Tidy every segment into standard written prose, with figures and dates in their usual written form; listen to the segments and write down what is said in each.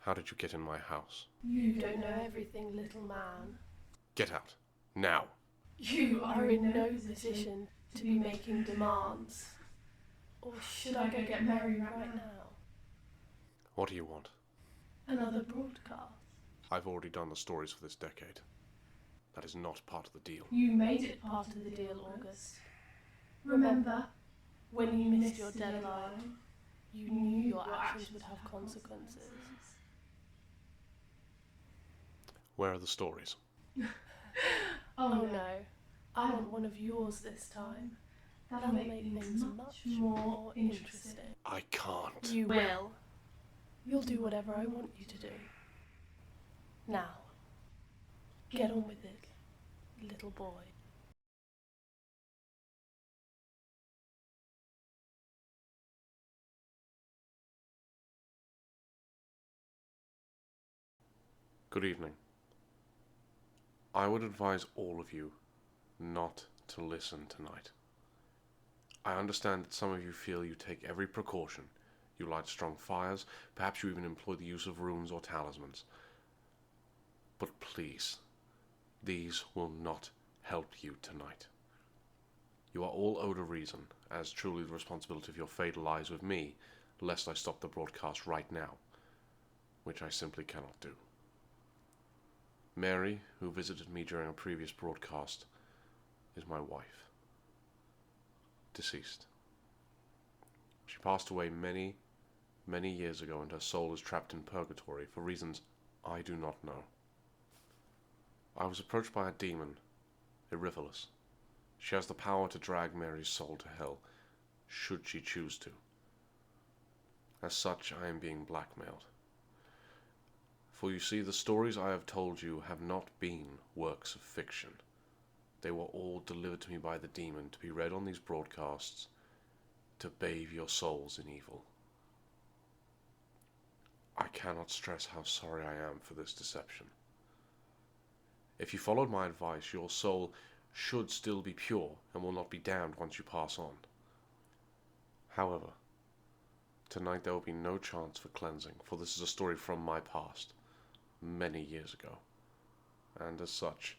How did you get in my house? You don't know everything, little man. Get out. Now. You are in no position to be making demands. Or should I go get Mary right now? What do you want? Another broadcast. I've already done the stories for this decade. That is not part of the deal. You made it part of the deal, August. Remember, when you missed your deadline, you knew your actions would have consequences. Where are the stories? Oh no, I want one of yours this time. That'll make things much more interesting. I can't. You will. You'll do whatever I want you to do. Now, get on with it, little boy. Good evening. I would advise all of you not to listen tonight. I understand that some of you feel you take every precaution. You light strong fires, perhaps you even employ the use of runes or talismans. But please, these will not help you tonight. You are all owed a reason, as truly the responsibility of your fate lies with me, lest I stop the broadcast right now, which I simply cannot do. Mary, who visited me during a previous broadcast, is my wife. Deceased. She passed away many, many years ago, and her soul is trapped in purgatory for reasons I do not know. I was approached by a demon, Erivolus. She has the power to drag Mary's soul to hell, should she choose to. As such, I am being blackmailed. For you see, the stories I have told you have not been works of fiction. They were all delivered to me by the demon to be read on these broadcasts to bathe your souls in evil. I cannot stress how sorry I am for this deception. If you followed my advice, your soul should still be pure and will not be damned once you pass on. However, tonight there will be no chance for cleansing, for this is a story from my past, many years ago, and as such,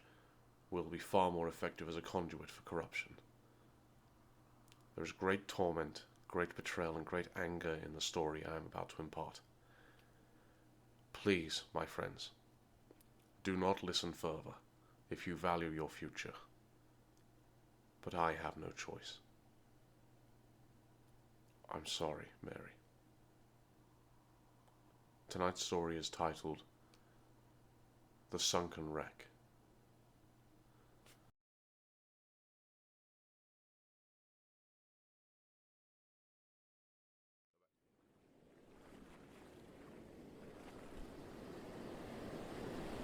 will be far more effective as a conduit for corruption. There is great torment, great betrayal, and great anger in the story I am about to impart. Please, my friends, do not listen further if you value your future. But I have no choice. I'm sorry, Mary. Tonight's story is titled The Sunken Wreck.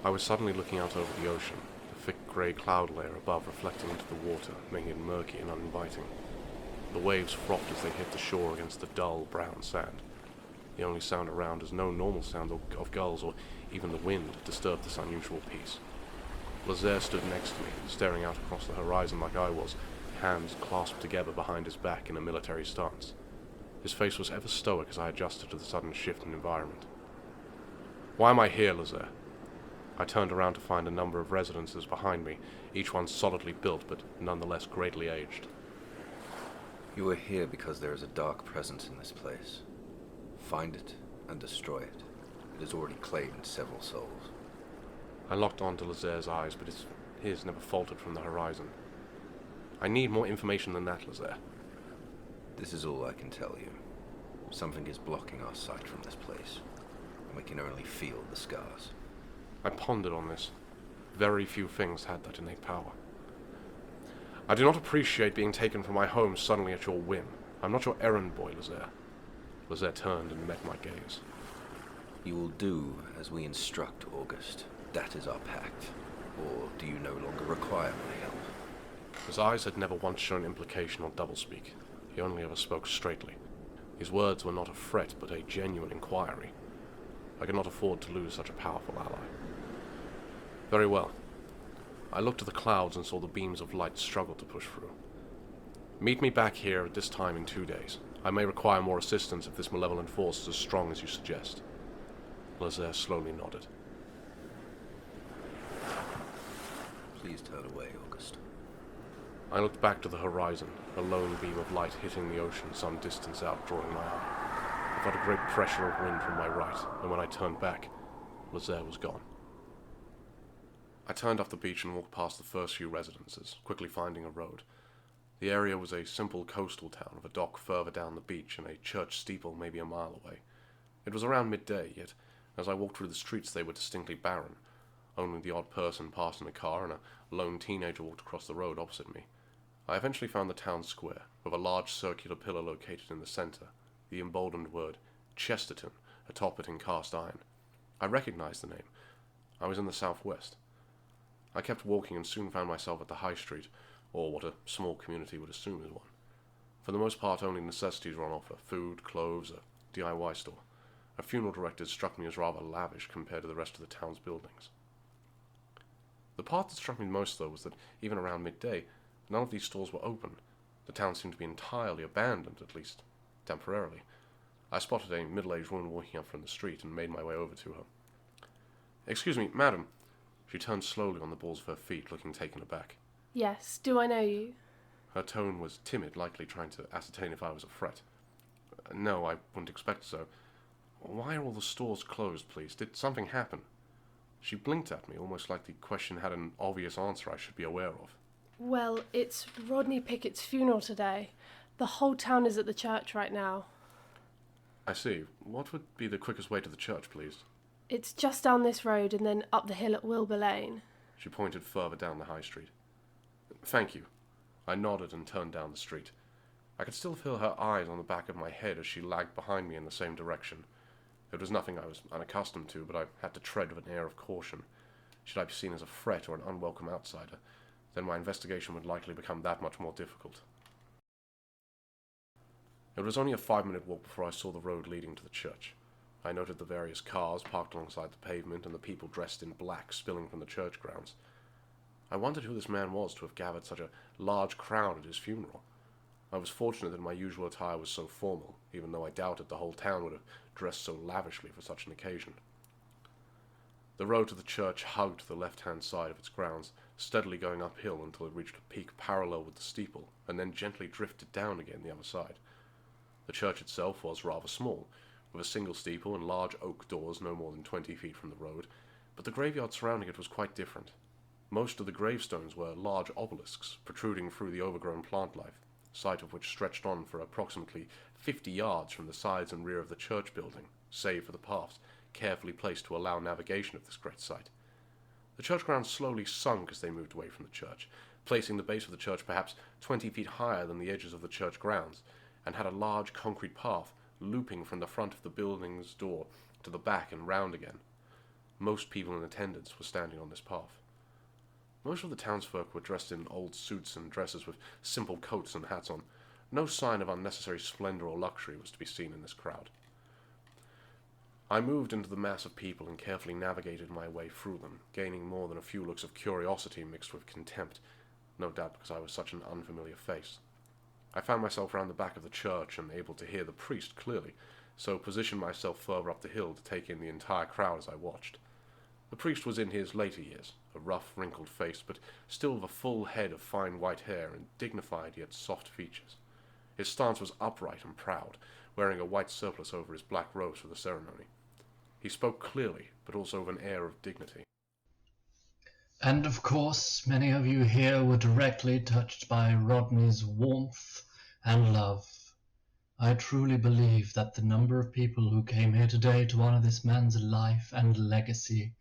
I was suddenly looking out over the ocean, the thick grey cloud layer above reflecting into the water, making it murky and uninviting. The waves frothed as they hit the shore against the dull, brown sand. The only sound around is no normal sound of gulls or even the wind disturbed this unusual peace. Lazare stood next to me, staring out across the horizon like I was, hands clasped together behind his back in a military stance. His face was ever stoic as I adjusted to the sudden shift in environment. "Why am I here, Lazare?" I turned around to find a number of residences behind me, each one solidly built but nonetheless greatly aged. You are here because there is a dark presence in this place. Find it and destroy it. It has already claimed several souls. I locked onto Lazare's eyes, but his never faltered from the horizon. I need more information than that, Lazare. This is all I can tell you. Something is blocking our sight from this place, and we can only feel the scars. I pondered on this. Very few things had that innate power. I do not appreciate being taken from my home suddenly at your whim. I'm not your errand boy, Lazare. Lazare turned and met my gaze. You will do as we instruct, August. That is our pact. Or do you no longer require my help? His eyes had never once shown implication or doublespeak. He only ever spoke straightly. His words were not a threat, but a genuine inquiry. I could not afford to lose such a powerful ally. Very well. I looked at the clouds and saw the beams of light struggle to push through. Meet me back here at this time in 2 days. I may require more assistance if this malevolent force is as strong as you suggest. Lazare slowly nodded. Please turn away, August. I looked back to the horizon, a lone beam of light hitting the ocean some distance out, drawing my eye. I felt a great pressure of wind from my right, and when I turned back, Lazare was gone. I turned off the beach and walked past the first few residences, quickly finding a road. The area was a simple coastal town with a dock further down the beach and a church steeple maybe a mile away. It was around midday, yet as I walked through the streets they were distinctly barren. Only the odd person passed in a car and a lone teenager walked across the road opposite me. I eventually found the town square, with a large circular pillar located in the center, the emboldened word Chesterton atop it in cast iron. I recognized the name. I was in the southwest. I kept walking and soon found myself at the high street, or what a small community would assume is one. For the most part, only necessities were on offer: food, clothes, a DIY store. A funeral director struck me as rather lavish compared to the rest of the town's buildings. The part that struck me most, though, was that even around midday, none of these stores were open. The town seemed to be entirely abandoned, at least temporarily. I spotted a middle-aged woman walking up from the street and made my way over to her. "Excuse me, madam." She turned slowly on the balls of her feet, looking taken aback. Yes, do I know you? Her tone was timid, likely trying to ascertain if I was a threat. "No, I wouldn't expect so. Why are all the stores closed, please? Did something happen?" She blinked at me, almost like the question had an obvious answer I should be aware of. Well, it's Rodney Pickett's funeral today. The whole town is at the church right now. I see. What would be the quickest way to the church, please? It's just down this road and then up the hill at Wilbur Lane. She pointed further down the high street. "Thank you." I nodded and turned down the street. I could still feel her eyes on the back of my head as she lagged behind me in the same direction. It was nothing I was unaccustomed to, but I had to tread with an air of caution. Should I be seen as a threat or an unwelcome outsider, then my investigation would likely become that much more difficult. It was only a 5-minute walk before I saw the road leading to the church. I noted the various cars parked alongside the pavement and the people dressed in black spilling from the church grounds. I wondered who this man was to have gathered such a large crowd at his funeral. I was fortunate that my usual attire was so formal, even though I doubted the whole town would have dressed so lavishly for such an occasion. The road to the church hugged the left-hand side of its grounds, steadily going uphill until it reached a peak parallel with the steeple, and then gently drifted down again the other side. The church itself was rather small, with a single steeple and large oak doors no more than 20 feet from the road, but the graveyard surrounding it was quite different. Most of the gravestones were large obelisks, protruding through the overgrown plant life, sight of which stretched on for approximately 50 yards from the sides and rear of the church building, save for the paths carefully placed to allow navigation of this great site. The church grounds slowly sunk as they moved away from the church, placing the base of the church perhaps 20 feet higher than the edges of the church grounds, and had a large concrete path looping from the front of the building's door to the back and round again. Most people in attendance were standing on this path. Most of the townsfolk were dressed in old suits and dresses with simple coats and hats on. No sign of unnecessary splendor or luxury was to be seen in this crowd. I moved into the mass of people and carefully navigated my way through them, gaining more than a few looks of curiosity mixed with contempt, no doubt because I was such an unfamiliar face. I found myself round the back of the church and able to hear the priest clearly, so positioned myself further up the hill to take in the entire crowd as I watched. The priest was in his later years, a rough, wrinkled face, but still with a full head of fine white hair and dignified yet soft features. His stance was upright and proud, wearing a white surplice over his black robes for the ceremony. He spoke clearly, but also with an air of dignity. And of course, many of you here were directly touched by Rodney's warmth and love. I truly believe that the number of people who came here today to honor this man's life and legacy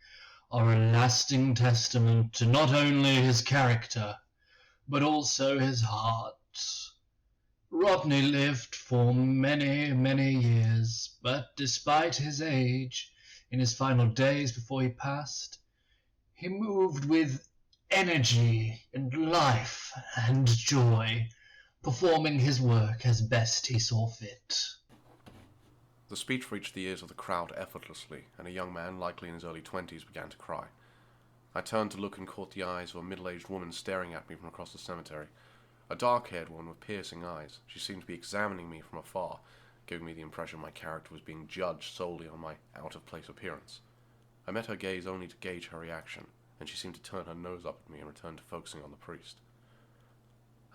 are a lasting testament to not only his character, but also his heart. Rodney lived for many, many years, but despite his age, in his final days before he passed, he moved with energy and life and joy, performing his work as best he saw fit. The speech reached the ears of the crowd effortlessly, and a young man, likely in his early 20s, began to cry. I turned to look and caught the eyes of a middle-aged woman staring at me from across the cemetery. A dark-haired one with piercing eyes. She seemed to be examining me from afar, giving me the impression my character was being judged solely on my out-of-place appearance. I met her gaze only to gauge her reaction, and she seemed to turn her nose up at me and return to focusing on the priest.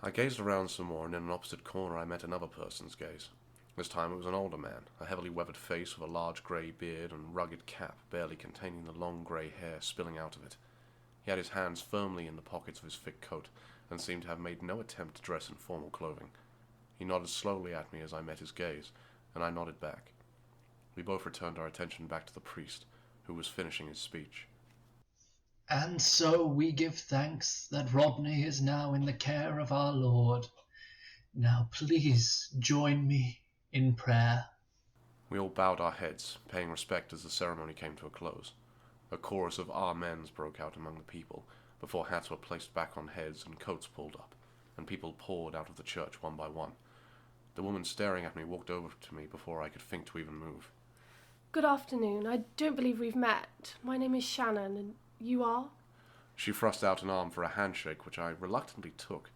I gazed around some more, and in an opposite corner I met another person's gaze. This time it was an older man, a heavily weathered face with a large grey beard and rugged cap barely containing the long grey hair spilling out of it. He had his hands firmly in the pockets of his thick coat, and seemed to have made no attempt to dress in formal clothing. He nodded slowly at me as I met his gaze, and I nodded back. We both returned our attention back to the priest, who was finishing his speech. And so we give thanks that Rodney is now in the care of our Lord. Now please join me in prayer. We all bowed our heads, paying respect as the ceremony came to a close. A chorus of amens broke out among the people, before hats were placed back on heads and coats pulled up, and people poured out of the church one by one. The woman staring at me walked over to me before I could think to even move. Good afternoon. I don't believe we've met. My name is Shannon, and you are? She thrust out an arm for a handshake, which I reluctantly took.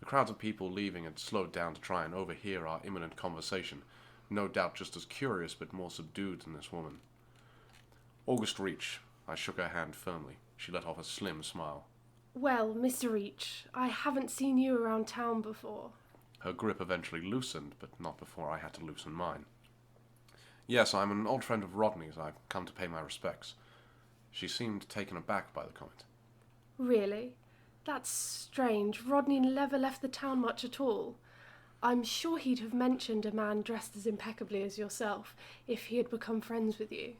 The crowds of people leaving had slowed down to try and overhear our imminent conversation, no doubt just as curious but more subdued than this woman. August Reach. I shook her hand firmly. She let off a slim smile. Well, Mr. Reach, I haven't seen you around town before. Her grip eventually loosened, but not before I had to loosen mine. Yes, I'm an old friend of Rodney's. I've come to pay my respects. She seemed taken aback by the comment. Really? That's strange. Rodney never left the town much at all. I'm sure he'd have mentioned a man dressed as impeccably as yourself if he had become friends with you.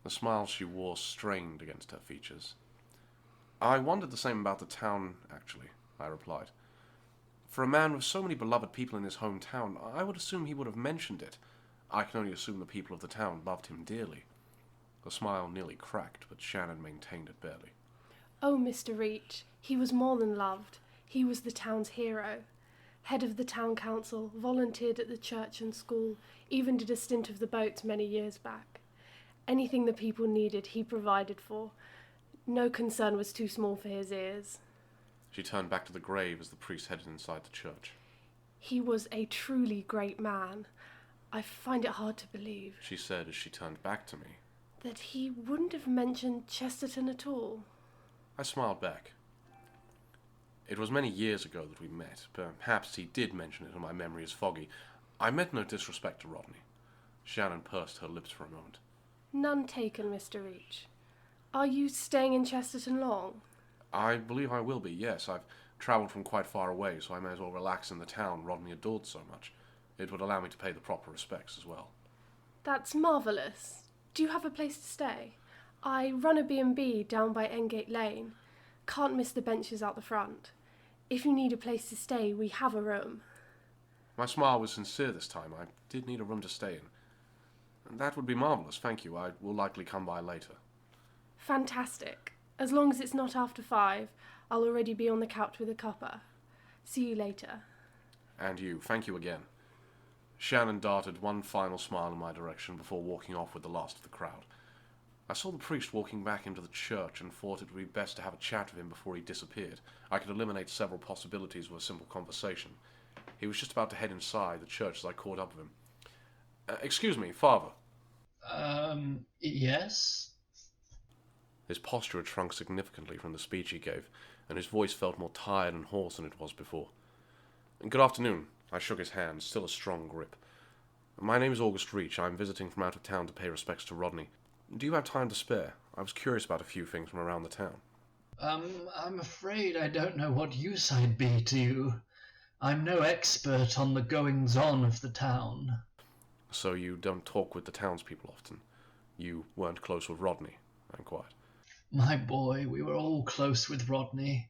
The smile she wore strained against her features. I wondered the same about the town, actually, I replied. For a man with so many beloved people in his hometown, I would assume he would have mentioned it. I can only assume the people of the town loved him dearly. The smile nearly cracked, but Shannon maintained it barely. Oh, Mr. Reach, he was more than loved. He was the town's hero. Head of the town council, volunteered at the church and school, even did a stint of the boats many years back. Anything the people needed, he provided for. No concern was too small for his ears. She turned back to the grave as the priest headed inside the church. He was a truly great man. I find it hard to believe, She said as she turned back to me. that he wouldn't have mentioned Chesterton at all. I smiled back. It was many years ago that we met. Perhaps he did mention it, and my memory is foggy. I meant no disrespect to Rodney. Shannon pursed her lips for a moment. None taken, Mr. Reach. Are you staying in Chesterton long? I believe I will be, yes. I've travelled from quite far away, so I may as well relax in the town Rodney adored so much. It would allow me to pay the proper respects as well. That's marvellous. Do you have a place to stay? I run a B&B down by Endgate Lane. Can't miss the benches out the front. If you need a place to stay, we have a room. My smile was sincere this time. I did need a room to stay in. That would be marvellous, thank you. I will likely come by later. Fantastic. As long as it's not after 5, I'll already be on the couch with a cuppa. See you later. And you, thank you again. Shannon darted one final smile in my direction before walking off with the last of the crowd. I saw the priest walking back into the church and thought it would be best to have a chat with him before he disappeared. I could eliminate several possibilities with a simple conversation. He was just about to head inside the church as I caught up with him. Excuse me, Father. Yes? His posture had shrunk significantly from the speech he gave, and his voice felt more tired and hoarse than it was before. Good afternoon. I shook his hand, still a strong grip. My name is August Reach. I'm visiting from out of town to pay respects to Rodney. Do you have time to spare? I was curious about a few things from around the town. I'm afraid I don't know what use I'd be to you. I'm no expert on the goings-on of the town. So you don't talk with the townspeople often? You weren't close with Rodney? I inquired. My boy, we were all close with Rodney.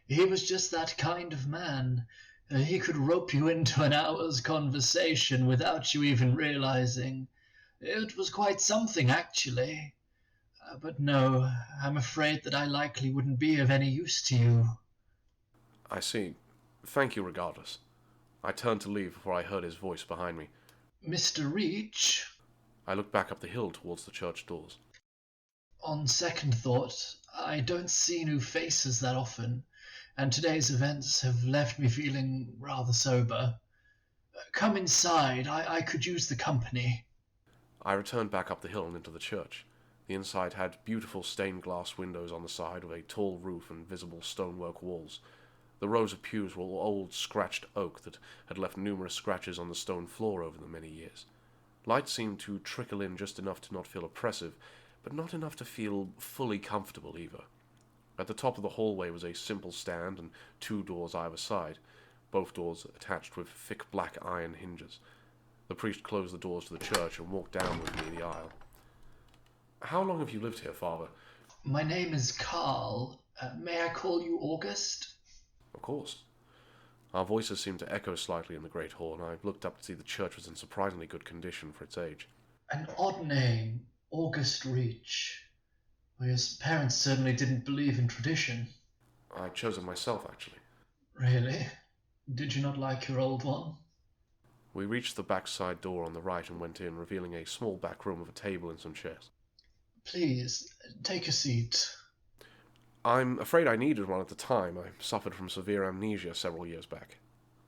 He was just that kind of man. He could rope you into an hour's conversation without you even realizing. It was quite something, actually. But no, I'm afraid that I likely wouldn't be of any use to you. I see. Thank you regardless. I turned to leave before I heard his voice behind me. Mr. Reach? I looked back up the hill towards the church doors. On second thought, I don't see new faces that often, and today's events have left me feeling rather sober. Come inside. I could use the company. I returned back up the hill and into the church. The inside had beautiful stained glass windows on the side, with a tall roof and visible stonework walls. The rows of pews were old scratched oak that had left numerous scratches on the stone floor over the many years. Light seemed to trickle in just enough to not feel oppressive, but not enough to feel fully comfortable either. At the top of the hallway was a simple stand and 2 doors either side, both doors attached with thick black iron hinges. The priest closed the doors to the church and walked down with me the aisle. "How long have you lived here, Father?" My name is Carl. May I call you August? "Of course." Our voices seemed to echo slightly in the great hall, and I looked up to see the church was in surprisingly good condition for its age. An odd name, August Reach. Well, your parents certainly didn't believe in tradition. I chose it myself, actually. Really? Did you not like your old one? We reached the back side door on the right and went in, revealing a small back room with a table and some chairs. Please, take a seat. I'm afraid I needed one at the time. I suffered from severe amnesia several years back.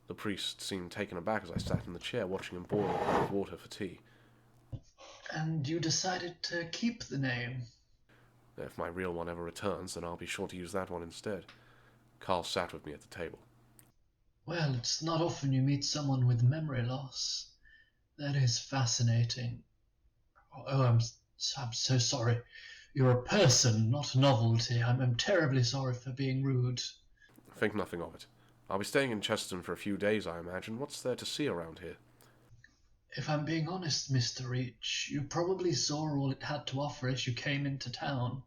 The priest seemed taken aback as I sat in the chair, watching him boil a pot of water for tea. And you decided to keep the name? If my real one ever returns, then I'll be sure to use that one instead. Carl sat with me at the table. Well, it's not often you meet someone with memory loss. That is fascinating. Oh, I'm so sorry. You're a person, not a novelty. I'm terribly sorry for being rude. Think nothing of it. I'll be staying in Chesterton for a few days, I imagine. What's there to see around here? If I'm being honest, Mr. Reach, you probably saw all it had to offer as you came into town.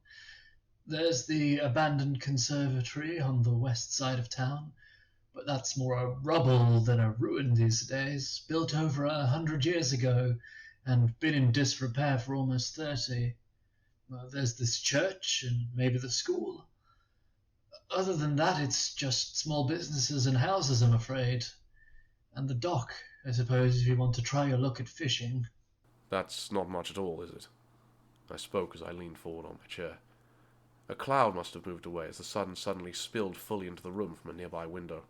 There's the abandoned conservatory on the west side of town, but that's more a rubble than a ruin these days, built over 100 years ago and been in disrepair for almost 30. There's this church and maybe the school. Other than that, it's just small businesses and houses, I'm afraid. And the dock, I suppose, if you want to try your luck at fishing. That's not much at all, is it? I spoke as I leaned forward on my chair. A cloud must have moved away as the sun suddenly spilled fully into the room from a nearby window.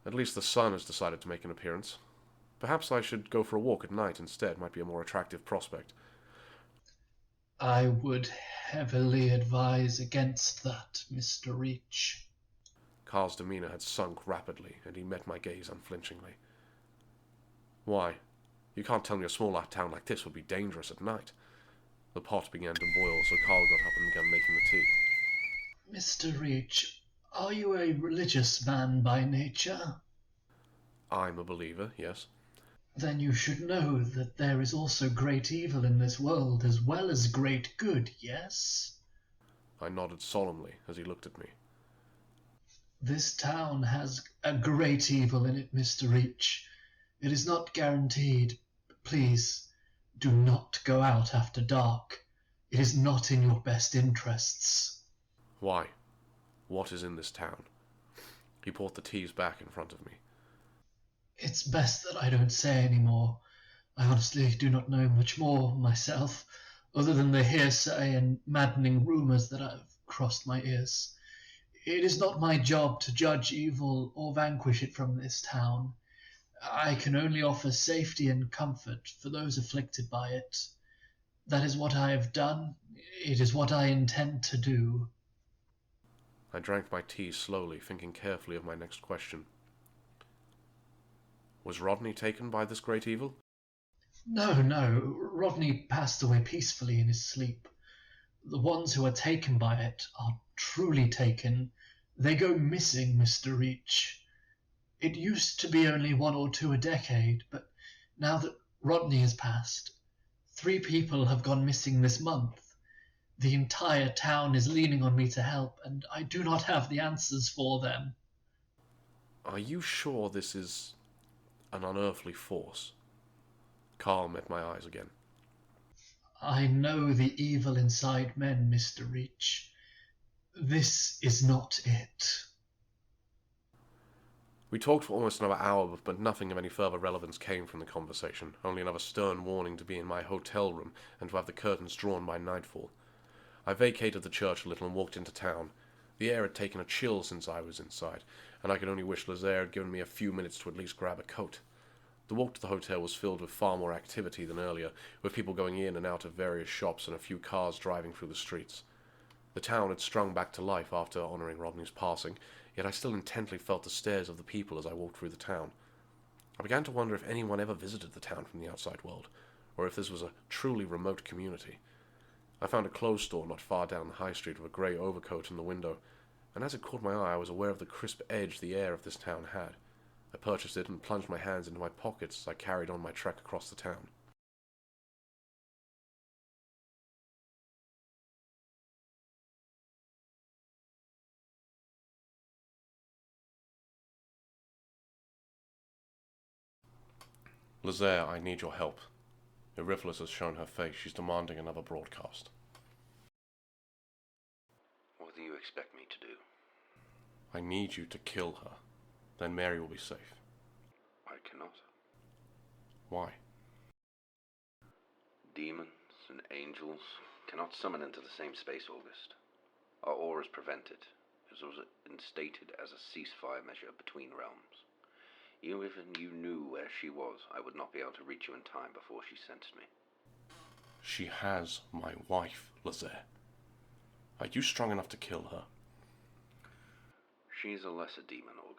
At least the sun has decided to make an appearance. Perhaps I should go for a walk at night instead. Might be a more attractive prospect. I would heavily advise against that, Mr. Reach. Carl's demeanor had sunk rapidly, and he met my gaze unflinchingly. Why? You can't tell me a small town like this would be dangerous at night. The pot began to boil, so Carl got up and began making the tea. Mr. Reach, are you a religious man by nature? I'm a believer, yes. Then you should know that there is also great evil in this world as well as great good, yes? I nodded solemnly as he looked at me. This town has a great evil in it, Mr. Reach. It is not guaranteed. Please, do not go out after dark. It is not in your best interests. Why? What is in this town? He brought the teas back in front of me. It's best that I don't say any more. I honestly do not know much more myself, other than the hearsay and maddening rumours that have crossed my ears. It is not my job to judge evil or vanquish it from this town. I can only offer safety and comfort for those afflicted by it. That is what I have done. It is what I intend to do. I drank my tea slowly, thinking carefully of my next question. Was Rodney taken by this great evil? No. Rodney passed away peacefully in his sleep. The ones who are taken by it are truly taken. They go missing, Mr. Reach. It used to be only 1 or 2 a decade, but now that Rodney has passed, 3 people have gone missing this month. The entire town is leaning on me to help, and I do not have the answers for them. Are you sure this is an unearthly force? Carl met my eyes again. I know the evil inside men, Mr. Reach. This is not it. We talked for almost another hour, but nothing of any further relevance came from the conversation, only another stern warning to be in my hotel room and to have the curtains drawn by nightfall. I vacated the church a little and walked into town. The air had taken a chill since I was inside, and I could only wish Lazare had given me a few minutes to at least grab a coat. The walk to the hotel was filled with far more activity than earlier, with people going in and out of various shops and a few cars driving through the streets. The town had sprung back to life after honouring Rodney's passing, yet I still intently felt the stares of the people as I walked through the town. I began to wonder if anyone ever visited the town from the outside world, or if this was a truly remote community. I found a clothes store not far down the high street with a grey overcoat in the window, and as it caught my eye I was aware of the crisp edge the air of this town had. I purchased it and plunged my hands into my pockets as I carried on my trek across the town. Lazaire, I need your help. Euriphilis has shown her face. She's demanding another broadcast. What do you expect me to do? I need you to kill her. Then Mary will be safe. I cannot. Why? Demons and angels cannot summon into the same space, August. Our auras prevent it. It was instated as a ceasefire measure between realms. Even if you knew where she was, I would not be able to reach you in time before she sensed me. She has my wife, Lazaire. Are you strong enough to kill her? She's a lesser demon, August.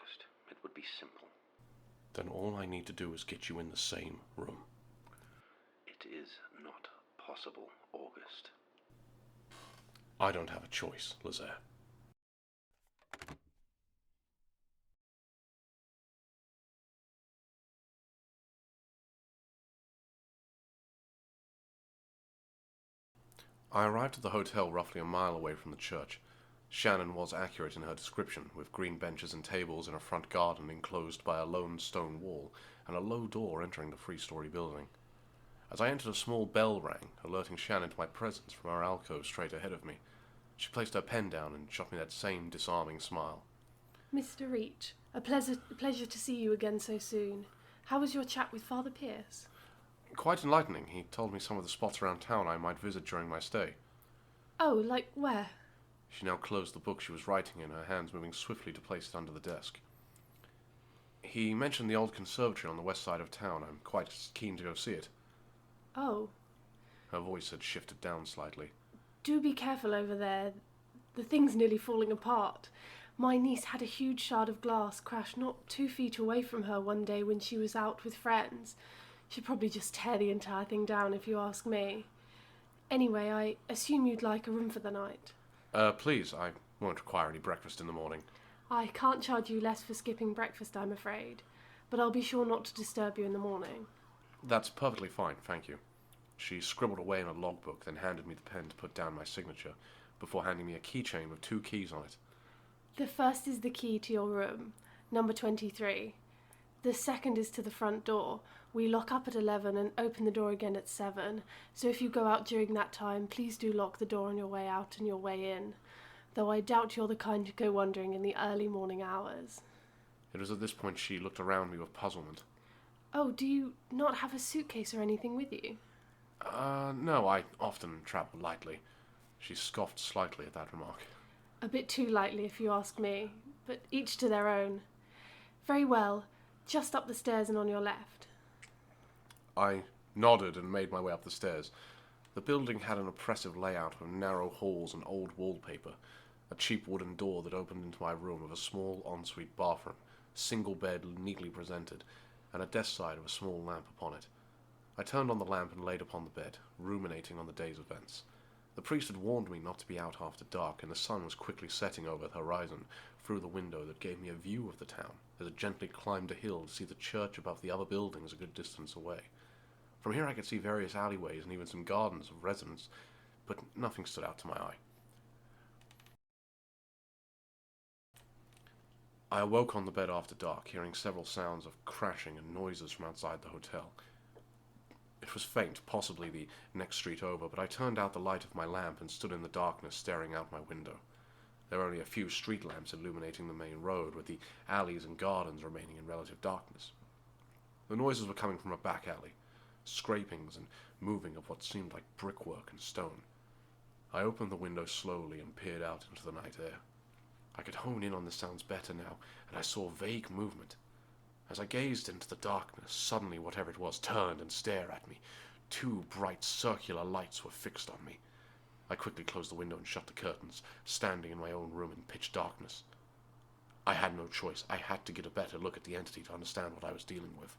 It would be simple. Then all I need to do is get you in the same room. It is not possible, August. I don't have a choice, Lazaire. I arrived at the hotel roughly a mile away from the church. Shannon was accurate in her description, with green benches and tables in a front garden enclosed by a lone stone wall and a low door entering the three-story building. As I entered, a small bell rang, alerting Shannon to my presence from our alcove straight ahead of me. She placed her pen down and shot me that same disarming smile. Mr. Reach, a pleasure to see you again so soon. How was your chat with Father Pierce? Quite enlightening. He told me some of the spots around town I might visit during my stay. Oh, like where? She now closed the book she was writing in, her hands moving swiftly to place it under the desk. He mentioned the old conservatory on the west side of town. I'm quite keen to go see it. Oh. Her voice had shifted down slightly. Do be careful over there. The thing's nearly falling apart. My niece had a huge shard of glass crash not 2 feet away from her one day when she was out with friends. She'd probably just tear the entire thing down if you ask me. Anyway, I assume you'd like a room for the night. Please, I won't require any breakfast in the morning. I can't charge you less for skipping breakfast, I'm afraid, but I'll be sure not to disturb you in the morning. That's perfectly fine, thank you. She scribbled away in a logbook, then handed me the pen to put down my signature, before handing me a keychain with 2 keys on it. The first is the key to your room, number 23. The second is to the front door. We lock up at 11 and open the door again at 7, so if you go out during that time, please do lock the door on your way out and your way in, though I doubt you're the kind to go wandering in the early morning hours. It was at this point she looked around me with puzzlement. Oh, do you not have a suitcase or anything with you? No, I often travel lightly. She scoffed slightly at that remark. A bit too lightly, if you ask me, but each to their own. Very well, just up the stairs and on your left. I nodded and made my way up the stairs. The building had an oppressive layout with narrow halls and old wallpaper, a cheap wooden door that opened into my room with a small ensuite bathroom, single bed neatly presented, and a desk side with a small lamp upon it. I turned on the lamp and laid upon the bed, ruminating on the day's events. The priest had warned me not to be out after dark, and the sun was quickly setting over the horizon through the window that gave me a view of the town as it gently climbed a hill to see the church above the other buildings a good distance away. From here I could see various alleyways and even some gardens of residents, but nothing stood out to my eye. I awoke on the bed after dark, hearing several sounds of crashing and noises from outside the hotel. It was faint, possibly the next street over, but I turned out the light of my lamp and stood in the darkness staring out my window. There were only a few street lamps illuminating the main road, with the alleys and gardens remaining in relative darkness. The noises were coming from a back alley, scrapings and moving of what seemed like brickwork and stone. I opened the window slowly and peered out into the night air. I could hone in on the sounds better now, and I saw vague movement. As I gazed into the darkness, suddenly whatever it was turned and stared at me. 2 bright circular lights were fixed on me. I quickly closed the window and shut the curtains, standing in my own room in pitch darkness. I had no choice. I had to get a better look at the entity to understand what I was dealing with.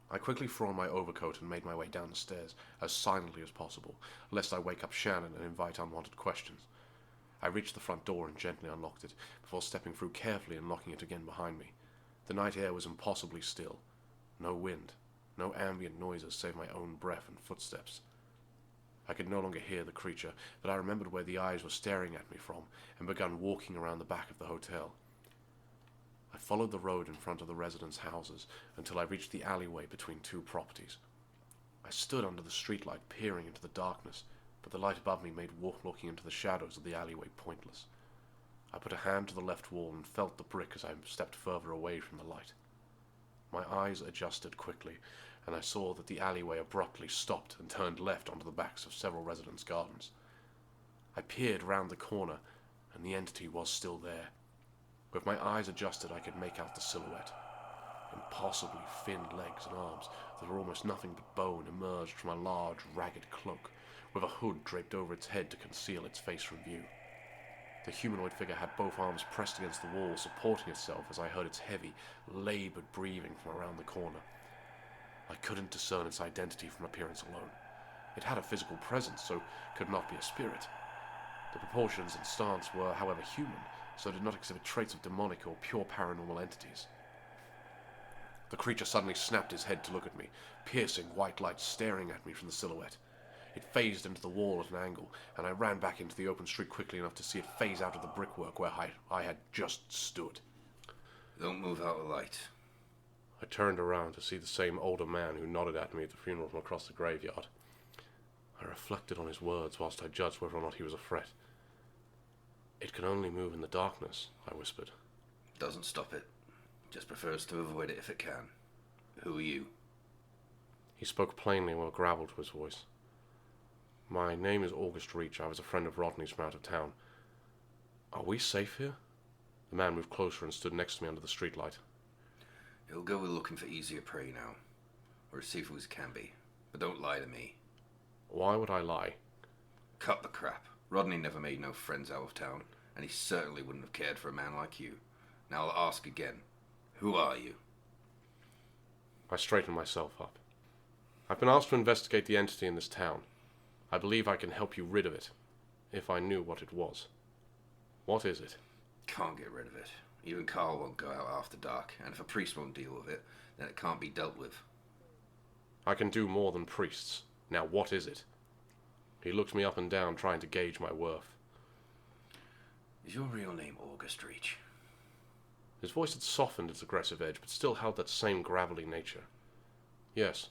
I quickly threw on my overcoat and made my way down the stairs as silently as possible, lest I wake up Shannon and invite unwanted questions. I reached the front door and gently unlocked it, before stepping through carefully and locking it again behind me. The night air was impossibly still. No wind, no ambient noises save my own breath and footsteps. I could no longer hear the creature, but I remembered where the eyes were staring at me from, and began walking around the back of the hotel. I followed the road in front of the residents' houses until I reached the alleyway between 2 properties. I stood under the streetlight peering into the darkness, but the light above me made looking into the shadows of the alleyway pointless. I put a hand to the left wall and felt the brick as I stepped further away from the light. My eyes adjusted quickly, and I saw that the alleyway abruptly stopped and turned left onto the backs of several residents' gardens. I peered round the corner, and the entity was still there. With my eyes adjusted, I could make out the silhouette. Impossibly thin legs and arms that were almost nothing but bone emerged from a large, ragged cloak, with a hood draped over its head to conceal its face from view. The humanoid figure had both arms pressed against the wall, supporting itself as I heard its heavy, laboured breathing from around the corner. I couldn't discern its identity from appearance alone. It had a physical presence, so could not be a spirit. The proportions and stance were, however, human, so did not exhibit traits of demonic or pure paranormal entities. The creature suddenly snapped his head to look at me, piercing white light staring at me from the silhouette. It phased into the wall at an angle, and I ran back into the open street quickly enough to see it phase out of the brickwork where I had just stood. Don't move out of light. I turned around to see the same older man who nodded at me at the funeral from across the graveyard. I reflected on his words whilst I judged whether or not he was a threat. It can only move in the darkness, I whispered. Doesn't stop it. Just prefers to avoid it if it can. Who are you? He spoke plainly with a gravel to his voice. My name is August Reach. I was a friend of Rodney's from out of town. Are we safe here? The man moved closer and stood next to me under the streetlight. He'll go looking for easier prey now. Or as safe as can be. But don't lie to me. Why would I lie? Cut the crap. Rodney never made no friends out of town, and he certainly wouldn't have cared for a man like you. Now I'll ask again. Who are you? I straightened myself up. I've been asked to investigate the entity in this town. I believe I can help you rid of it, if I knew what it was. What is it? Can't get rid of it. Even Carl won't go out after dark, and if a priest won't deal with it, then it can't be dealt with. I can do more than priests. Now what is it? He looked me up and down, trying to gauge my worth. Is your real name August Reach? His voice had softened its aggressive edge, but still held that same gravelly nature. Yes.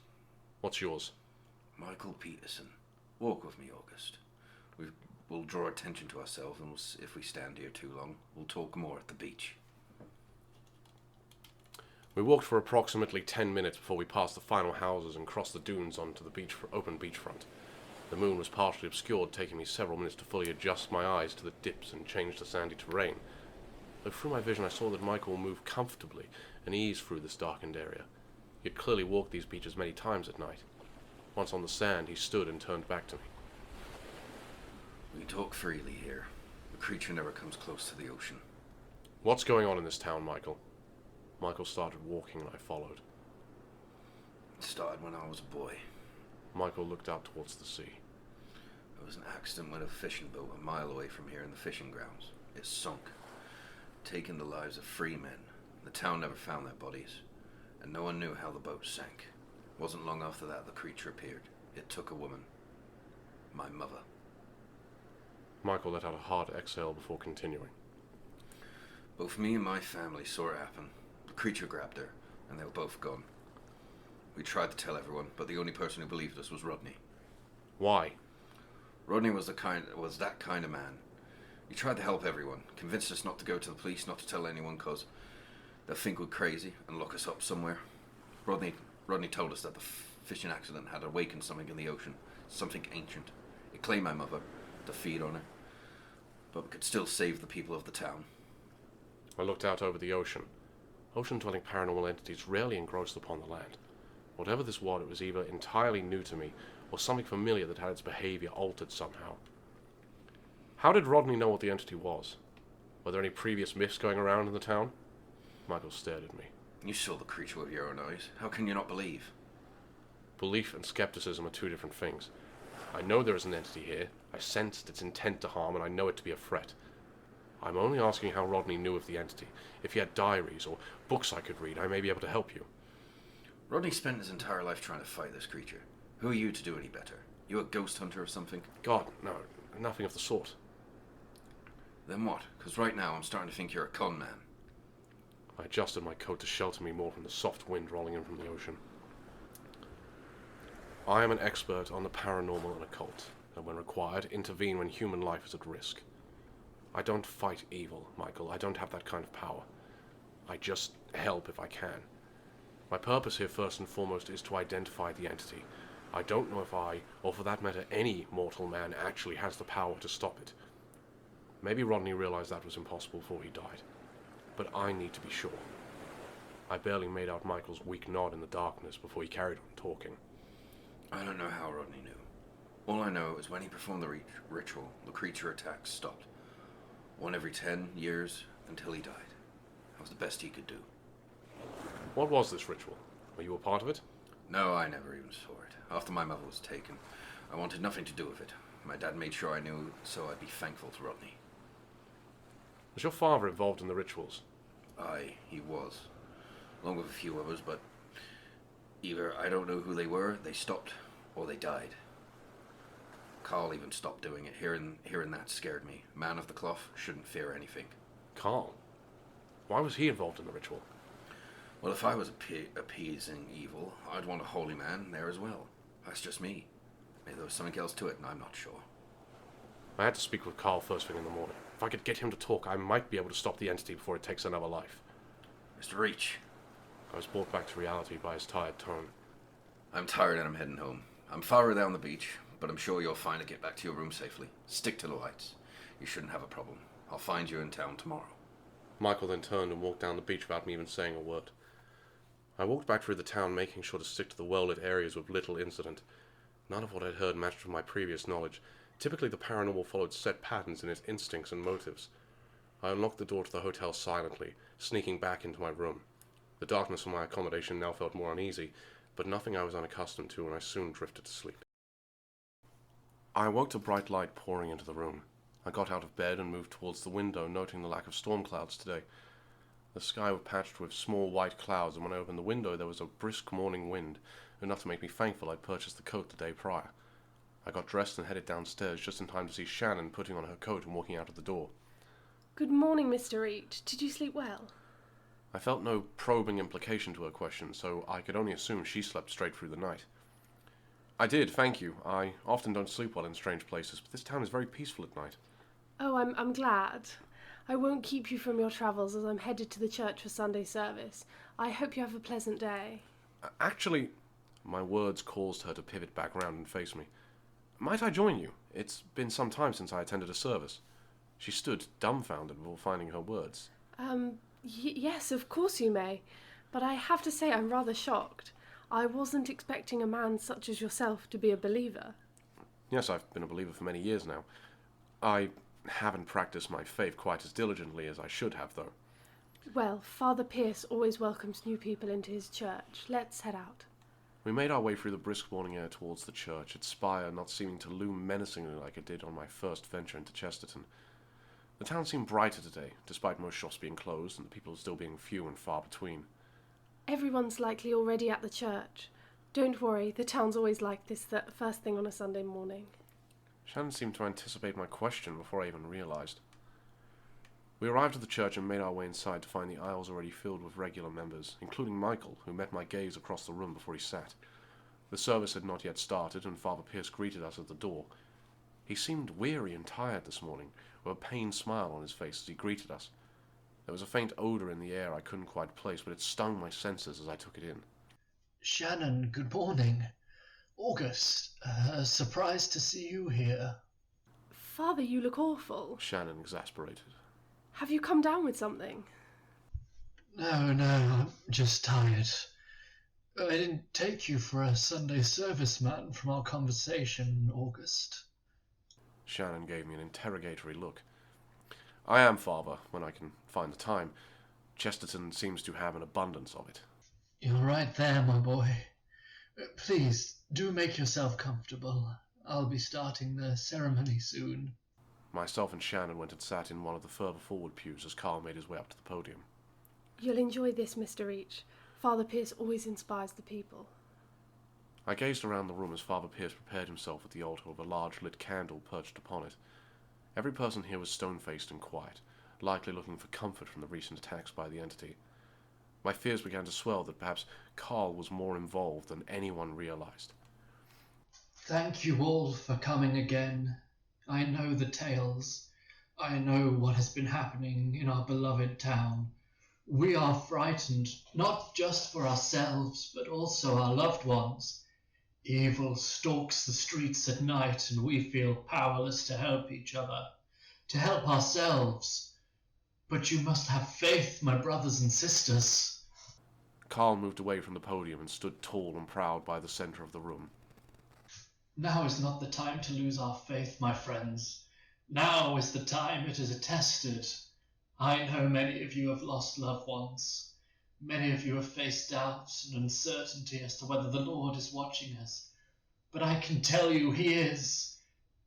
What's yours? Michael Peterson. Walk with me, August. We'll draw attention to ourselves, and if we stand here too long, we'll talk more at the beach. We walked for approximately 10 minutes before we passed the final houses and crossed the dunes onto the open beachfront. The moon was partially obscured, taking me several minutes to fully adjust my eyes to the dips and change the sandy terrain. Though through my vision I saw that Michael moved comfortably and eased through this darkened area. He had clearly walked these beaches many times at night. Once on the sand, he stood and turned back to me. We talk freely here. The creature never comes close to the ocean. What's going on in this town, Michael? Michael started walking and I followed. It started when I was a boy. Michael looked out towards the sea. There was an accident with a fishing boat a mile away from here in the fishing grounds. It sunk, taking the lives of 3 men. The town never found their bodies, and no one knew how the boat sank. It wasn't long after that the creature appeared. It took a woman. My mother. Michael let out a hard exhale before continuing. Both me and my family saw it happen. The creature grabbed her, and they were both gone. We tried to tell everyone, but the only person who believed us was Rodney. Why? Rodney was that kind of man. He tried to help everyone, convinced us not to go to the police, not to tell anyone, cause they'll think we're crazy and lock us up somewhere. Rodney told us that the fishing accident had awakened something in the ocean, something ancient. It claimed my mother to feed on her, but we could still save the people of the town. I looked out over the ocean. Ocean-dwelling paranormal entities rarely engrossed upon the land. Whatever this was, it was either entirely new to me, or something familiar that had its behavior altered somehow. How did Rodney know what the entity was? Were there any previous myths going around in the town? Michael stared at me. You saw the creature with your own eyes. How can you not believe? Belief and skepticism are two different things. I know there is an entity here, I sensed its intent to harm, and I know it to be a threat. I'm only asking how Rodney knew of the entity. If he had diaries or books I could read, I may be able to help you. Rodney spent his entire life trying to fight this creature. Who are you to do any better? You a ghost hunter or something? God, no, nothing of the sort. Then what? Because right now I'm starting to think you're a con man. I adjusted my coat to shelter me more from the soft wind rolling in from the ocean. I am an expert on the paranormal and occult, and when required, intervene when human life is at risk. I don't fight evil, Michael. I don't have that kind of power. I just help if I can. My purpose here, first and foremost, is to identify the entity. I don't know if I, or for that matter any mortal man, actually has the power to stop it. Maybe Rodney realized that was impossible before he died. But I need to be sure. I barely made out Michael's weak nod in the darkness before he carried on talking. I don't know how Rodney knew. All I know is when he performed the ritual, the creature attacks stopped. One every 10 years until he died. That was the best he could do. What was this ritual? Were you a part of it? No, I never even saw it. After my mother was taken, I wanted nothing to do with it. My dad made sure I knew, so I'd be thankful to Rodney. Was your father involved in the rituals? Aye, he was. Along with a few others, but either I don't know who they were, they stopped, or they died. Carl even stopped doing it. Hearing that scared me. Man of the cloth shouldn't fear anything. Carl? Why was he involved in the ritual? Well, if I was appeasing evil, I'd want a holy man there as well. That's just me. Maybe there was something else to it, and I'm not sure. I had to speak with Carl first thing in the morning. If I could get him to talk, I might be able to stop the entity before it takes another life. Mr. Reach. I was brought back to reality by his tired tone. I'm tired and I'm heading home. I'm farther down the beach, but I'm sure you'll finally get back to your room safely. Stick to the lights. You shouldn't have a problem. I'll find you in town tomorrow. Michael then turned and walked down the beach without me even saying a word. I walked back through the town, making sure to stick to the well-lit areas with little incident. None of what I'd heard matched with my previous knowledge. Typically, the paranormal followed set patterns in its instincts and motives. I unlocked the door to the hotel silently, sneaking back into my room. The darkness of my accommodation now felt more uneasy, but nothing I was unaccustomed to, and I soon drifted to sleep. I awoke to bright light pouring into the room. I got out of bed and moved towards the window, noting the lack of storm clouds today. The sky was patched with small white clouds, and when I opened the window there was a brisk morning wind, enough to make me thankful I'd purchased the coat the day prior. I got dressed and headed downstairs just in time to see Shannon putting on her coat and walking out of the door. Good morning, Mr. Reed. Did you sleep well? I felt no probing implication to her question, so I could only assume she slept straight through the night. I did, thank you. I often don't sleep well in strange places, but this town is very peaceful at night. Oh, I'm glad. I won't keep you from your travels as I'm headed to the church for Sunday service. I hope you have a pleasant day. Actually, my words caused her to pivot back round and face me. Might I join you? It's been some time since I attended a service. She stood dumbfounded before finding her words. Yes, of course you may. But I have to say I'm rather shocked. I wasn't expecting a man such as yourself to be a believer. Yes, I've been a believer for many years now. I haven't practiced my faith quite as diligently as I should have, though. Well, Father Pierce always welcomes new people into his church. Let's head out. We made our way through the brisk morning air towards the church, its spire not seeming to loom menacingly like it did on my first venture into Chesterton. The town seemed brighter today, despite most shops being closed and the people still being few and far between. Everyone's likely already at the church. Don't worry, the town's always like this the first thing on a Sunday morning. Shannon seemed to anticipate my question before I even realized. We arrived at the church and made our way inside to find the aisles already filled with regular members, including Michael, who met my gaze across the room before he sat. The service had not yet started, and Father Pierce greeted us at the door. He seemed weary and tired this morning, with a pained smile on his face as he greeted us. There was a faint odour in the air I couldn't quite place, but it stung my senses as I took it in. Shannon, good morning. August, surprised to see you here. Father, you look awful. Shannon exasperated. Have you come down with something? No, I'm just tired. I didn't take you for a Sunday service man from our conversation in August. Shannon gave me an interrogatory look. I am father, when I can find the time. Chesterton seems to have an abundance of it. You're right there, my boy. Please, do make yourself comfortable. I'll be starting the ceremony soon. Myself and Shannon went and sat in one of the further forward pews as Carl made his way up to the podium. You'll enjoy this, Mr. Reach. Father Pierce always inspires the people. I gazed around the room as Father Pierce prepared himself at the altar with a large lit candle perched upon it. Every person here was stone-faced and quiet, likely looking for comfort from the recent attacks by the entity. My fears began to swell that perhaps Carl was more involved than anyone realized. Thank you all for coming again. I know the tales. I know what has been happening in our beloved town. We are frightened, not just for ourselves, but also our loved ones. Evil stalks the streets at night, and we feel powerless to help each other, to help ourselves. But you must have faith, my brothers and sisters. Carl moved away from the podium and stood tall and proud by the center of the room. Now is not the time to lose our faith, my friends. Now is the time it is attested. I know many of you have lost loved ones. Many of you have faced doubts and uncertainty as to whether the Lord is watching us. But I can tell you He is,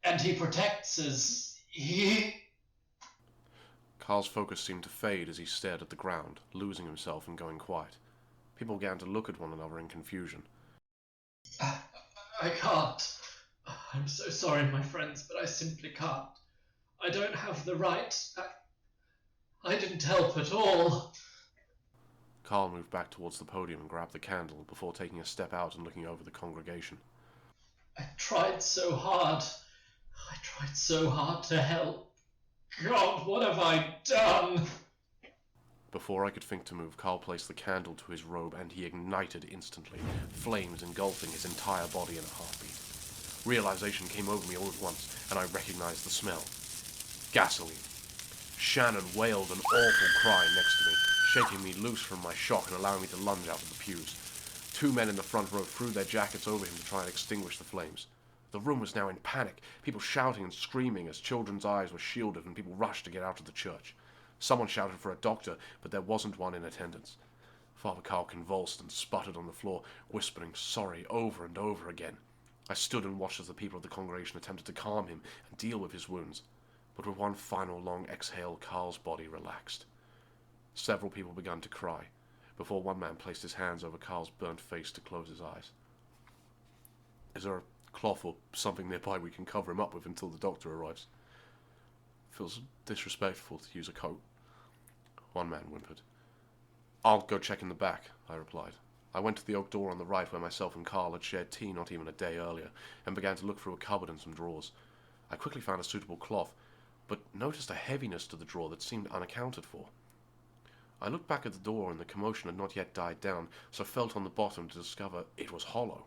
and He protects us. Carl's focus seemed to fade as he stared at the ground, losing himself and going quiet. People began to look at one another in confusion. I can't. I'm so sorry, my friends, but I simply can't. I don't have the right. I didn't help at all. Carl moved back towards the podium and grabbed the candle before taking a step out and looking over the congregation. I tried so hard. I tried so hard to help. God, what have I done? Before I could think to move, Carl placed the candle to his robe and he ignited instantly, flames engulfing his entire body in a heartbeat. Realization came over me all at once, and I recognized the smell. Gasoline. Shannon wailed an awful cry next to me, shaking me loose from my shock and allowing me to lunge out of the pews. Two men in the front row threw their jackets over him to try and extinguish the flames. The room was now in panic, people shouting and screaming as children's eyes were shielded and people rushed to get out of the church. Someone shouted for a doctor, but there wasn't one in attendance. Father Carl convulsed and sputtered on the floor, whispering sorry over and over again. I stood and watched as the people of the congregation attempted to calm him and deal with his wounds, but with one final long exhale, Carl's body relaxed. Several people began to cry, before one man placed his hands over Carl's burnt face to close his eyes. Is there a cloth or something nearby we can cover him up with until the doctor arrives? Feels disrespectful to use a coat. One man whimpered. I'll go check in the back, I replied. I went to the oak door on the right where myself and Carl had shared tea not even a day earlier, and began to look through a cupboard and some drawers. I quickly found a suitable cloth, but noticed a heaviness to the drawer that seemed unaccounted for. I looked back at the door and the commotion had not yet died down, so felt on the bottom to discover it was hollow.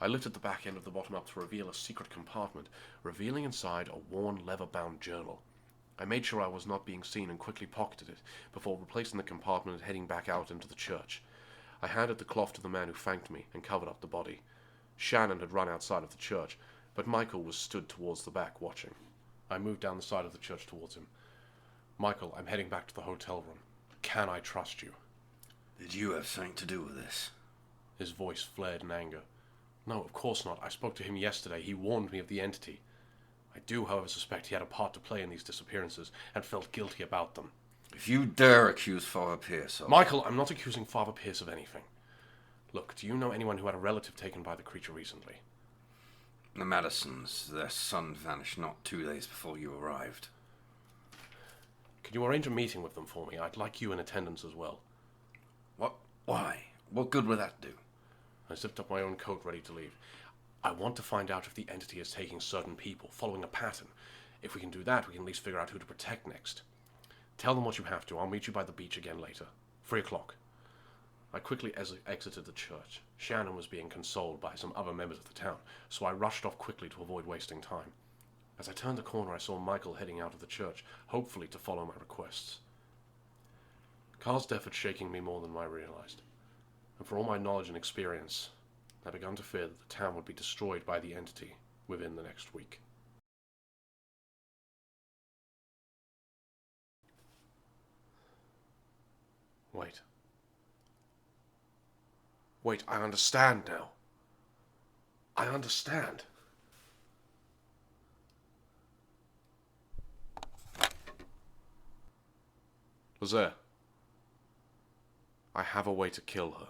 I lifted the back end of the bottom up to reveal a secret compartment, revealing inside a worn leather-bound journal. I made sure I was not being seen and quickly pocketed it, before replacing the compartment and heading back out into the church. I handed the cloth to the man who thanked me and covered up the body. Shannon had run outside of the church, but Michael was stood towards the back watching. I moved down the side of the church towards him. Michael, I'm heading back to the hotel room. Can I trust you? Did you have something to do with this? His voice flared in anger. No, of course not. I spoke to him yesterday. He warned me of the entity. I do, however, suspect he had a part to play in these disappearances, and felt guilty about them. If you dare accuse Father Pierce of... Michael, I'm not accusing Father Pierce of anything. Look, do you know anyone who had a relative taken by the creature recently? The Madisons, their son vanished not 2 days before you arrived. Can you arrange a meeting with them for me? I'd like you in attendance as well. What? Why? What good would that do? I zipped up my own coat ready to leave. I want to find out if the entity is taking certain people, following a pattern. If we can do that, we can at least figure out who to protect next. Tell them what you have to. I'll meet you by the beach again later. 3 o'clock. I quickly exited the church. Shannon was being consoled by some other members of the town, so I rushed off quickly to avoid wasting time. As I turned the corner, I saw Michael heading out of the church, hopefully to follow my requests. Carl's death had shaken me more than I realized, and for all my knowledge and experience, I began to fear that the town would be destroyed by the entity within the next week. Wait. Wait, I understand now. I understand. Lazer, I have a way to kill her.